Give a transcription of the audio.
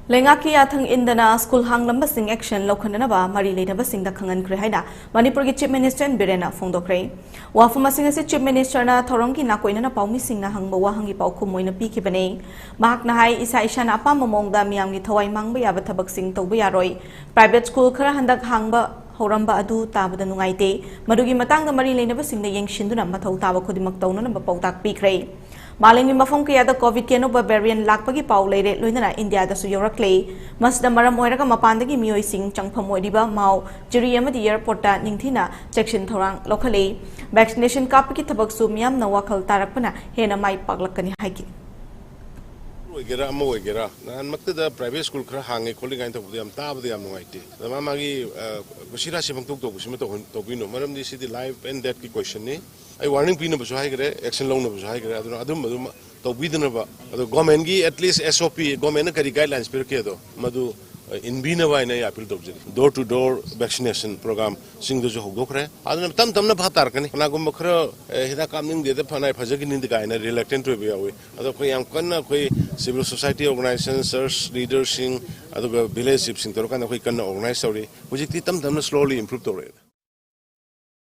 Lengaki athang indana school hang lamba sing action lokhanaba mari leidaba sing da khangan kre haina Manipur ki chief minister Birena phongdokre wafuma sing ase chief minister na thorongi na koina na paumi sing na hangba wa hangi paukhum moina pi ki bane mahak na hai isa isha na apa momong da miyam gi thawai mangba yaba thabak sing tawba yaroi private school khara handak hangba horamba adu tabada nungaite madugi matang da mari leinaba sing da yengsinduna mathau taba khodimak tawna na pautak pi kre Maling mafong kaya da COVID keno ba variant lakpagi pau leire loina India da su yorakle mas da maram oiraka mapandagi mioi sing changpham oiriba mau jiri amadi airport ta ningthina section thorang lokale vaccination kapki thabak su miyam na wakal tarakpana hena mai paglakani haiki Oigera amo oigera nan makta da private school khara hange kholi gain thok diam ta ba diam noite dama magi kusira sibang tok tok sima to bino maram di sidi live and death ki question ni ai warning pina ba hai gre action long na ba hai gre adum to bidna ba ado government gi at least SOP government na kari guidelines per ke do madu in bina ba na appeal to door to door vaccination program sing do jo gokre adun tam na bhatar kani na gum khra hida kam ning de phanai phajagi ning de ga na reluctant to be awe ado koi am kanna koi civil society organizations search leaders sing ado village sing to kan koi kan organize sorry hujik tam slowly improve to